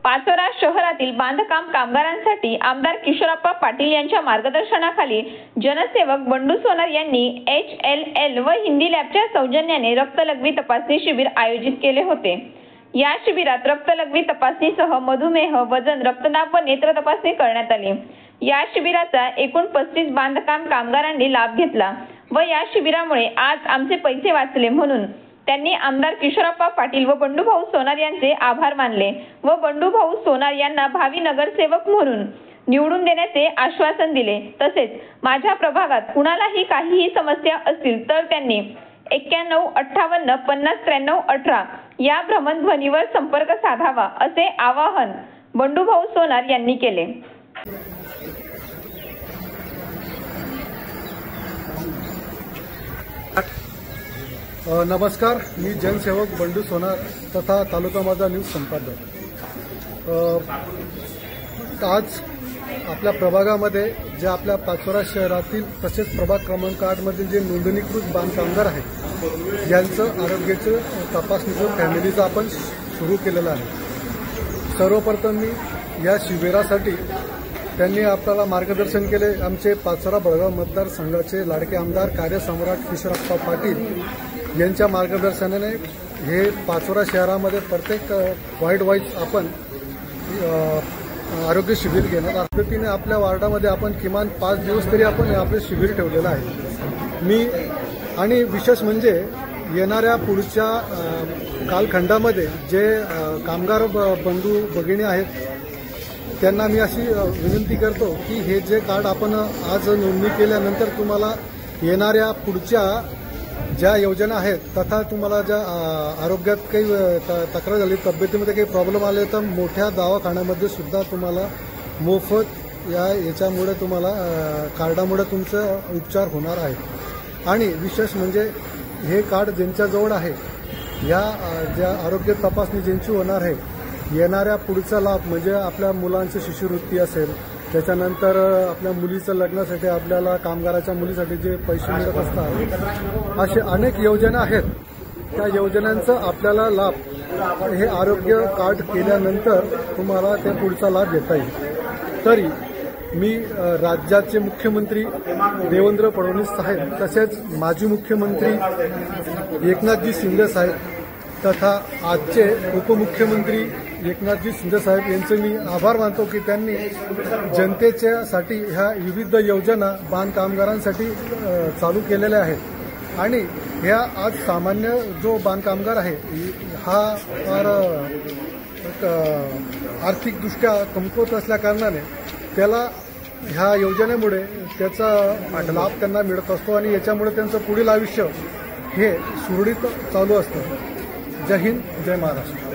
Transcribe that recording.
पाचोरा शहरातील बांधकाम कामगारांसाठी आमदार किशोरप्पा पाटील यांच्या मार्गदर्शनाखाली जनसेवक बंडू सोनार यांनी HLL व हिंदी लॅबच्या सौजन्याने रक्तलघवी तपासणी शिबिर आयोजित केले होते। या शिबिरात रक्तलघवी तपासणीसह मधुमेह, वजन, रक्तदाब व नेत्र तपासणी करण्यात आली। या शिबिराचा एकूण 35 बांधकाम कामगारांनी लाभ घेतला व या शिबिरामुळे आज आमचे पैसे वाचले म्हणून त्यांनी आमदार किशोरप्पा पाटील व बंडूभाऊ सोनार यांचे आभार मानले व बंडूभाऊ सोनार यांना भावी नगरसेवक म्हणून निवडून देण्याचे आश्वासन दिले। तसेच माझ्या प्रभागात कुणालाही काहीही समस्या असतील तर त्यांनी 91 58 50 93 18 या भ्रमणध्वनीवर संपर्क साधावा असे आवाहन बंडूभाऊ सोनार यांनी केले। नमस्कार, मी जनसेवक बंडू सोनार तथा तालुका माझा न्यूज संपादक। आज आपल्या प्रभागामध्ये जे आपल्या पाचोरा शहरातील तसेच प्रभाग क्रमांक 8 मधील जे नोंदणीकृत बांधकामगार आहेत यांचं आरोग्याचं तपासणीचं फॅमिलीचं आपण सुरू केलेलं आहे। सर्वप्रथम मी या शिबिरासाठी त्यांनी आपल्याला मार्गदर्शन केले आमचे पाचोरा बळगाव मतदारसंघाचे लाडके आमदार कार्यसम्राट किशोरप्पा पाटील यांच्या मार्गदर्शनाने हे पाचोरा शहरामध्ये प्रत्येक वाईज आपण आरोग्य शिबिर घेणार आहोत। पद्धतीने आपल्या वार्डामध्ये आपण किमान 5 दिवस तरी आपण आपले शिबिर ठेवलेलं आहे। मी आणि विशेष म्हणजे येणाऱ्या पुढच्या कालखंडामध्ये जे कामगार बंधू भगिनी आहेत त्यांना मी अशी विनंती करतो की हे जे कार्ड आपण आज नोंदणी केल्यानंतर तुम्हाला येणाऱ्या पुढच्या ज्या योजना आहेत तथा तुम्हाला ज्या आरोग्यात काही तक्रार झाली, तब्येतीमध्ये काही प्रॉब्लेम आले तर मोठ्या दवाखान्यामध्ये सुद्धा तुम्हाला मोफत याच्यामुळे तुम्हाला कार्डामुळे तुमचं उपचार होणार आहे। आणि विशेष म्हणजे हे कार्ड ज्यांच्याजवळ आहे या ज्या आरोग्य तपासणी ज्यांची होणार आहे येणाऱ्या पुढचा लाभ म्हणजे आपल्या मुलांची शिष्यवृत्ती असेल, त्याच्यानंतर आपल्या मुलीचं लग्नासाठी आपल्याला कामगाराच्या मुलीसाठी जे पैसे मिळत असतात असे अनेक योजना आहेत। त्या योजनांचा आपल्याला लाभ हे आरोग्य कार्ड केल्यानंतर तुम्हाला त्या पुढचा लाभ घेता येईल। तरी मी राज्याचे मुख्यमंत्री देवेंद्र फडणवीस साहेब तसेच माजी मुख्यमंत्री एकनाथजी शिंदे साहेब तथा आजचे उपमुख्यमंत्री एकनाथजी शिंदे साहेब यांचे मी आभार मानतो की त्यांनी जनतेच्यासाठी ह्या विविध योजना बांधकामगारांसाठी चालू केलेल्या आहेत। आणि ह्या आज सामान्य जो बांधकामगार आहे हा फार आर्थिकदृष्ट्या कमकुवत असल्याकारणाने त्याला ह्या योजनेमुळे त्याचा लाभ त्यांना मिळत असतो आणि याच्यामुळे त्यांचं पुढील आयुष्य हे सुरळीत चालू असतं। जय हिंद, जय महाराष्ट्र।